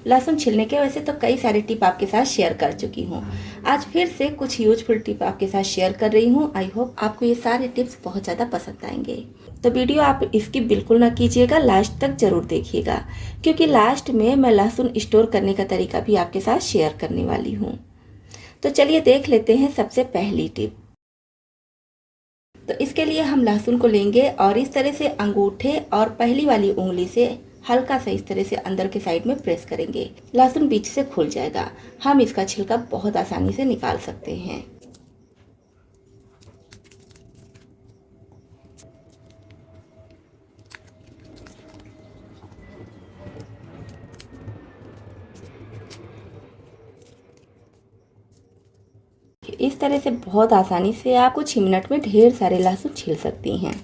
लहसुन छिलने के वैसे तो कई सारे टिप आपके साथ शेयर कर चुकी हूँ। आज फिर से कुछ यूजफुल टिप आपके साथ शेयर कर रही हूँ। आई होप आपको ये सारे टिप्स बहुत ज़्यादा पसंद आएंगे। तो वीडियो आप इसकी बिल्कुल ना कीजिएगा, लास्ट तक ज़रूर देखिएगा, क्योंकि लास्ट में मैं लहसुन स्टोर करने का तरीका भी आपके साथ शेयर करने वाली हूँ। तो चलिए देख लेते हैं सबसे पहली टिप। तो इसके लिए हम लहसुन को लेंगे और इस तरह से अंगूठे और पहली वाली उंगली से हल्का सा इस तरह से अंदर के साइड में प्रेस करेंगे। लहसुन बीच से खुल जाएगा। हम इसका छिलका बहुत आसानी से निकाल सकते हैं। इस तरह से बहुत आसानी से आप कुछ ही मिनट में ढेर सारे लहसुन छील सकती हैं।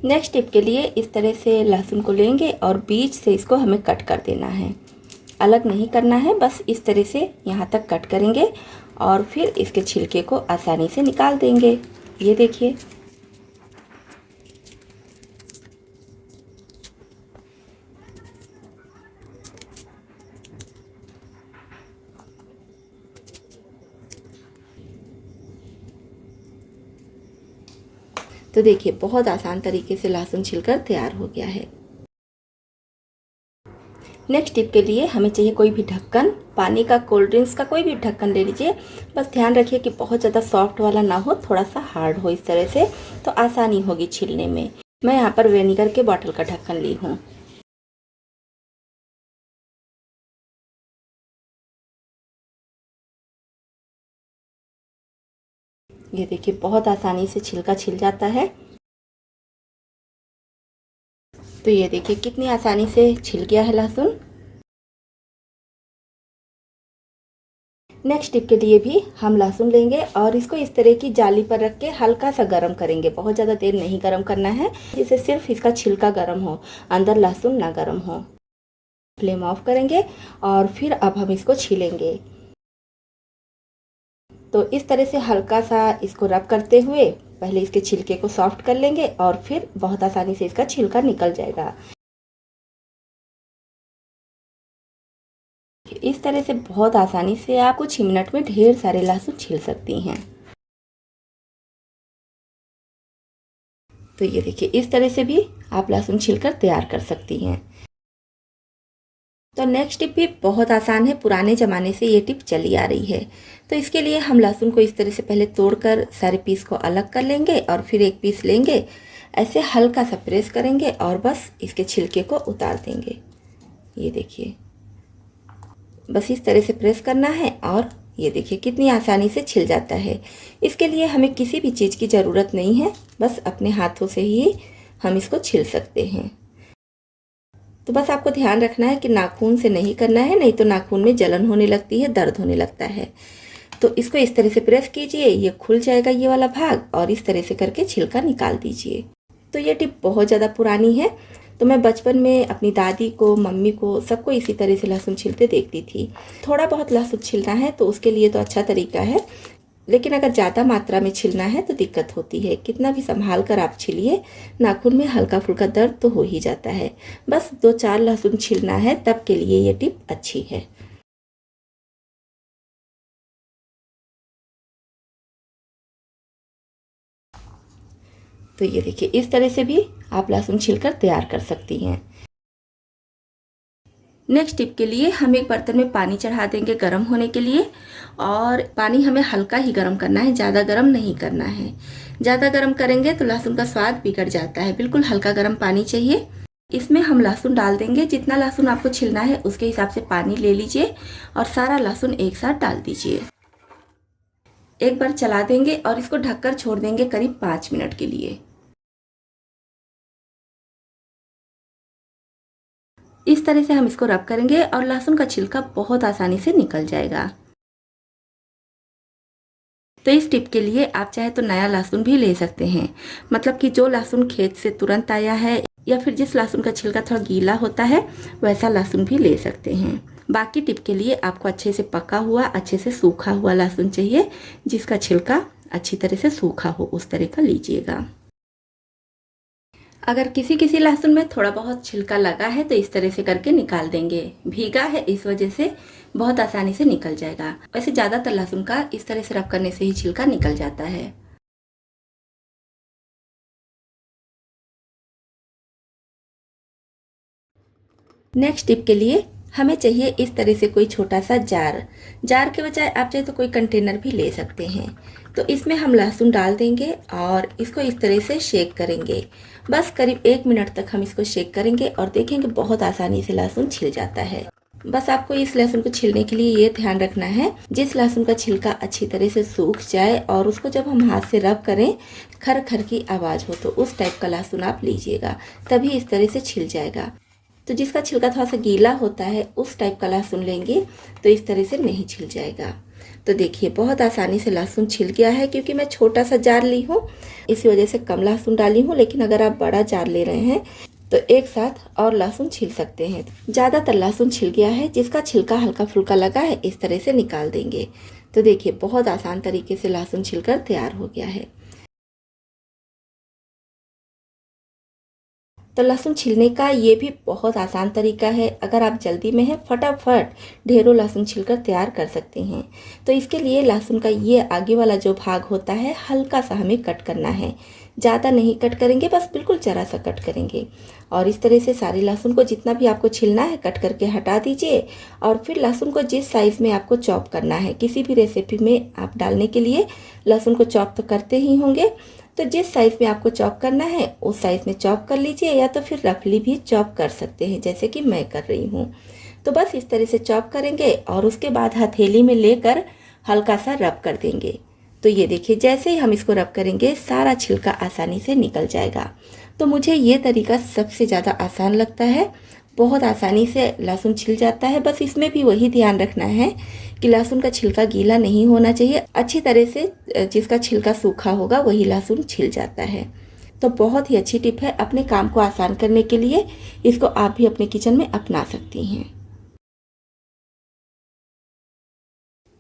नेक्स्ट टिप के लिए इस तरह से लहसुन को लेंगे और बीच से इसको हमें कट कर देना है। अलग नहीं करना है, बस इस तरह से यहाँ तक कट करेंगे और फिर इसके छिलके को आसानी से निकाल देंगे। ये देखिए। तो देखिए बहुत आसान तरीके से लहसुन छिलकर तैयार हो गया है। नेक्स्ट टिप के लिए हमें चाहिए कोई भी ढक्कन, पानी का, कोल्ड ड्रिंक्स का, कोई भी ढक्कन ले लीजिए। बस ध्यान रखिए कि बहुत ज़्यादा सॉफ्ट वाला ना हो, थोड़ा सा हार्ड हो इस तरह से, तो आसानी होगी छीलने में। मैं यहाँ पर विनेगर के बॉटल का ढक्कन ली हूँ। ये देखिए बहुत आसानी से छिलका छिल जाता है। तो ये देखिए कितनी आसानी से छिल गया है लहसुन। नेक्स्ट टिप के लिए भी हम लहसुन लेंगे और इसको इस तरह की जाली पर रख के हल्का सा गर्म करेंगे। बहुत ज़्यादा देर नहीं गर्म करना है, जिससे सिर्फ इसका छिलका गर्म हो, अंदर लहसुन ना गर्म हो। फ्लेम ऑफ करेंगे और फिर अब हम इसको छीलेंगे। तो इस तरह से हल्का सा इसको रब करते हुए पहले इसके छिलके को सॉफ्ट कर लेंगे और फिर बहुत आसानी से इसका छिलका निकल जाएगा। इस तरह से बहुत आसानी से आप कुछ ही मिनट में ढेर सारे लहसुन छील सकती हैं। तो ये देखिए इस तरह से भी आप लहसुन छीलकर तैयार कर सकती हैं। तो नेक्स्ट टिप भी बहुत आसान है, पुराने ज़माने से ये टिप चली आ रही है। तो इसके लिए हम लहसुन को इस तरह से पहले तोड़कर सारे पीस को अलग कर लेंगे और फिर एक पीस लेंगे, ऐसे हल्का सा प्रेस करेंगे और बस इसके छिलके को उतार देंगे। ये देखिए बस इस तरह से प्रेस करना है और ये देखिए कितनी आसानी से छिल जाता है। इसके लिए हमें किसी भी चीज़ की ज़रूरत नहीं है, बस अपने हाथों से ही हम इसको छिल सकते हैं। तो बस आपको ध्यान रखना है कि नाखून से नहीं करना है, नहीं तो नाखून में जलन होने लगती है, दर्द होने लगता है। तो इसको इस तरह से प्रेस कीजिए, ये खुल जाएगा ये वाला भाग, और इस तरह से करके छिलका निकाल दीजिए। तो ये टिप बहुत ज़्यादा पुरानी है। तो मैं बचपन में अपनी दादी को, मम्मी को, सबको इसी तरह से लहसुन छीलते देखती थी। थोड़ा बहुत लहसुन छीलना है तो उसके लिए तो अच्छा तरीका है, लेकिन अगर ज़्यादा मात्रा में छिलना है तो दिक्कत होती है। कितना भी संभाल कर आप छिलिए, नाखून में हल्का फुल्का दर्द तो हो ही जाता है। बस 2-4 लहसुन छिलना है, तब के लिए ये टिप अच्छी है। तो ये देखिए इस तरह से भी आप लहसुन छिलकर तैयार कर सकती हैं। नेक्स्ट टिप के लिए हम एक बर्तन में पानी चढ़ा देंगे गर्म होने के लिए, और पानी हमें हल्का ही गर्म करना है, ज़्यादा गर्म नहीं करना है। ज़्यादा गर्म करेंगे तो लहसुन का स्वाद बिगड़ जाता है। बिल्कुल हल्का गर्म पानी चाहिए। इसमें हम लहसुन डाल देंगे। जितना लहसुन आपको छिलना है उसके हिसाब से पानी ले लीजिए और सारा लहसुन एक साथ डाल दीजिए। एक बार चला देंगे और इसको ढककर छोड़ देंगे करीब 5 मिनट के लिए। इस तरह से हम इसको रब करेंगे और लहसुन का छिलका बहुत आसानी से निकल जाएगा। तो इस टिप के लिए आप चाहे तो नया लहसुन भी ले सकते हैं, मतलब कि जो लहसुन खेत से तुरंत आया है, या फिर जिस लहसुन का छिलका थोड़ा गीला होता है वैसा लहसुन भी ले सकते हैं। बाकी टिप के लिए आपको अच्छे से पका हुआ, अच्छे से सूखा हुआ लहसुन चाहिए, जिसका छिलका अच्छी तरह से सूखा हो, उस तरह का लीजिएगा। अगर किसी किसी लहसुन में थोड़ा बहुत छिलका लगा है तो इस तरह से करके निकाल देंगे। भीगा है इस वजह से बहुत आसानी से निकल जाएगा। वैसे ज़्यादातर लहसुन का इस तरह से रब करने से ही छिलका निकल जाता है। नेक्स्ट टिप के लिए हमें चाहिए इस तरह से कोई छोटा सा जार के बजाय आप चाहे तो कोई कंटेनर भी ले सकते हैं। तो इसमें हम लहसुन डाल देंगे और इसको इस तरह से शेक करेंगे। बस करीब 1 मिनट तक हम इसको शेक करेंगे और देखेंगे बहुत आसानी से लहसुन छिल जाता है। बस आपको इस लहसुन को छीलने के लिए ये ध्यान रखना है, जिस लहसुन का छिलका अच्छी तरह से सूख जाए और उसको जब हम हाथ से रब करें खर खर की आवाज़ हो, तो उस टाइप का लहसुन आप लीजिएगा, तभी इस तरह से छिल जाएगा। तो जिसका छिलका थोड़ा सा गीला होता है उस टाइप का लहसुन लेंगे तो इस तरह से नहीं छिल जाएगा। तो देखिए बहुत आसानी से लहसुन छिल गया है, क्योंकि मैं छोटा सा जार ली हूँ इसी वजह से कम लहसुन डाली हूँ। लेकिन अगर आप बड़ा जार ले रहे हैं तो एक साथ और लहसुन छिल सकते हैं। ज़्यादातर लहसुन छिल गया है, जिसका छिलका हल्का फुल्का लगा है इस तरह से निकाल देंगे। तो देखिए बहुत आसान तरीके से लहसुन छिलकर तैयार हो गया है। तो लहसुन छीलने का ये भी बहुत आसान तरीका है। अगर आप जल्दी में हैं फटाफट ढेरों लहसुन छीलकर तैयार कर सकते हैं। तो इसके लिए लहसुन का ये आगे वाला जो भाग होता है हल्का सा हमें कट करना है, ज़्यादा नहीं कट करेंगे, बस बिल्कुल ज़रा सा कट करेंगे। और इस तरह से सारे लहसुन को जितना भी आपको छीलना है कट करके हटा दीजिए। और फिर लहसुन को जिस साइज़ में आपको चॉप करना है, किसी भी रेसिपी में आप डालने के लिए लहसुन को चॉप तो करते ही होंगे, तो जिस साइज़ में आपको चॉप करना है उस साइज़ में चॉप कर लीजिए, या तो फिर रफली भी चॉप कर सकते हैं जैसे कि मैं कर रही हूँ। तो बस इस तरह से चॉप करेंगे और उसके बाद हथेली में लेकर हल्का सा रब कर देंगे। तो ये देखिए जैसे ही हम इसको रब करेंगे सारा छिलका आसानी से निकल जाएगा। तो मुझे ये तरीका सबसे ज़्यादा आसान लगता है, बहुत आसानी से लहसुन छिल जाता है। बस इसमें भी वही ध्यान रखना है कि लहसुन का छिलका गीला नहीं होना चाहिए, अच्छी तरह से जिसका छिलका सूखा होगा वही लहसुन छिल जाता है। तो बहुत ही अच्छी टिप है अपने काम को आसान करने के लिए, इसको आप भी अपने किचन में अपना सकती हैं।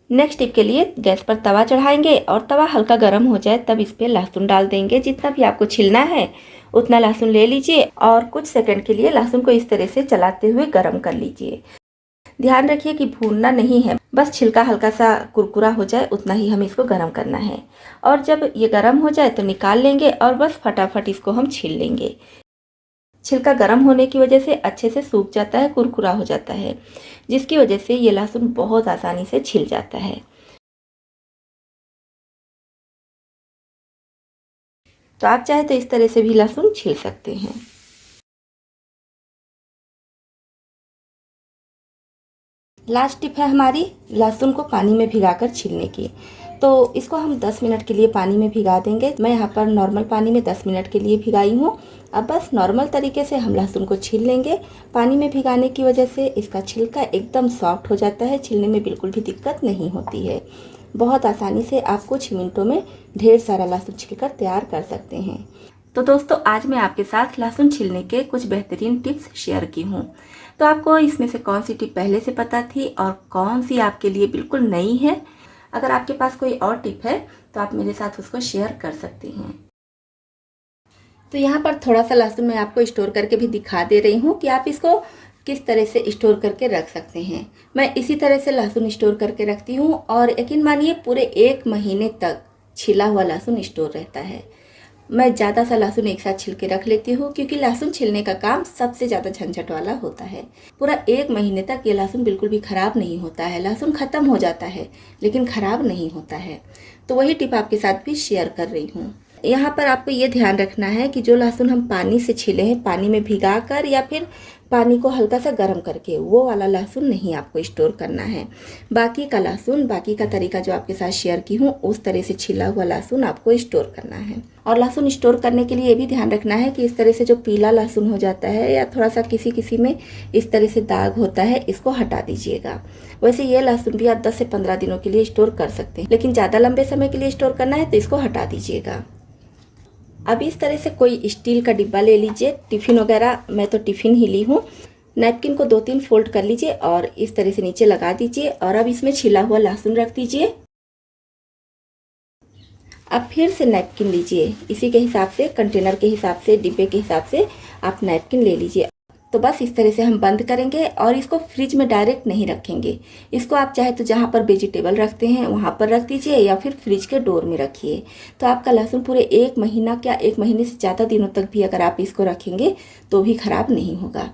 नेक्स्ट टिप के लिए गैस पर तवा चढ़ाएंगे और तवा हल्का गर्म हो जाए तब इस पे लहसुन डाल देंगे। जितना भी आपको छिलना है उतना लहसुन ले लीजिए और कुछ सेकंड के लिए लहसुन को इस तरह से चलाते हुए गर्म कर लीजिए। ध्यान रखिए कि भूनना नहीं है, बस छिलका हल्का सा कुरकुरा हो जाए उतना ही हमें इसको गर्म करना है। और जब ये गर्म हो जाए तो निकाल लेंगे और बस फटाफट इसको हम छील लेंगे। छिलका गर्म होने की वजह से अच्छे से सूख जाता है, कुरकुरा हो जाता है, जिसकी वजह से ये लहसुन बहुत आसानी से छिल जाता है। तो आप चाहे तो इस तरह से भी लहसुन छील सकते हैं। लास्ट टिप है हमारी लहसुन को पानी में भिगाकर छीलने की। तो इसको हम 10 मिनट के लिए पानी में भिगा देंगे। मैं यहाँ पर नॉर्मल पानी में 10 मिनट के लिए भिगाई हूँ। अब बस नॉर्मल तरीके से हम लहसुन को छील लेंगे। पानी में भिगाने की वजह से इसका छिलका एकदम सॉफ्ट हो जाता है, छीलने में बिल्कुल भी दिक्कत नहीं होती है। बहुत आसानी से आप कुछ मिनटों में ढेर सारा लहसुन छीलकर तैयार कर सकते हैं। तो दोस्तों आज मैं आपके साथ लहसुन छीलने के कुछ बेहतरीन टिप्स शेयर की हूँ। तो आपको इसमें से कौन सी टिप पहले से पता थी और कौन सी आपके लिए बिल्कुल नई है? अगर आपके पास कोई और टिप है तो आप मेरे साथ उसको शेयर कर सकती हैं। तो यहाँ पर थोड़ा सा लहसुन मैं आपको स्टोर करके भी दिखा दे रही हूँ कि आप इसको किस तरह से स्टोर करके रख सकते हैं। मैं इसी तरह से लहसुन स्टोर करके रखती हूँ और यकीन मानिए पूरे 1 महीने तक छिला हुआ लहसुन स्टोर रहता है। मैं ज़्यादा सा लहसुन एक साथ छिल के रख लेती हूँ, क्योंकि लहसुन छिलने का काम सबसे ज़्यादा झंझट वाला होता है। पूरा 1 महीने तक ये लहसुन बिल्कुल भी ख़राब नहीं होता है। लहसुन ख़त्म हो जाता है लेकिन ख़राब नहीं होता है। तो वही टिप आपके साथ भी शेयर कर रही हूँ। यहाँ पर आपको ये ध्यान रखना है कि जो लहसुन हम पानी से छीले हैं, पानी में भिगा कर या फिर पानी को हल्का सा गर्म करके, वो वाला लहसुन नहीं आपको स्टोर करना है। बाकी का लहसुन, बाकी का तरीका जो आपके साथ शेयर की हूँ उस तरह से छिला हुआ लहसुन आपको स्टोर करना है। और लहसुन स्टोर करने के लिए ये भी ध्यान रखना है कि इस तरह से जो पीला लहसुन हो जाता है या थोड़ा सा किसी किसी में इस तरह से दाग होता है, इसको हटा दीजिएगा। वैसे ये लहसुन भी आप 10 से 15 दिनों के लिए स्टोर कर सकते हैं, लेकिन ज़्यादा लंबे समय के लिए स्टोर करना है तो इसको हटा दीजिएगा। अब इस तरह से कोई स्टील का डिब्बा ले लीजिए, टिफ़िन वगैरह, मैं तो टिफ़िन ही ली हूँ। नैपकिन को 2-3 फोल्ड कर लीजिए और इस तरह से नीचे लगा दीजिए और अब इसमें छिला हुआ लहसुन रख दीजिए। अब फिर से नैपकिन लीजिए, इसी के हिसाब से, कंटेनर के हिसाब से, डिब्बे के हिसाब से आप नैपकिन ले लीजिए। तो बस इस तरह से हम बंद करेंगे और इसको फ्रिज में डायरेक्ट नहीं रखेंगे। इसको आप चाहे तो जहाँ पर वेजिटेबल रखते हैं वहाँ पर रख दीजिए या फिर फ्रिज के डोर में रखिए। तो आपका लहसुन पूरे 1 महीना, क्या 1 महीने से ज़्यादा दिनों तक भी अगर आप इसको रखेंगे तो भी ख़राब नहीं होगा।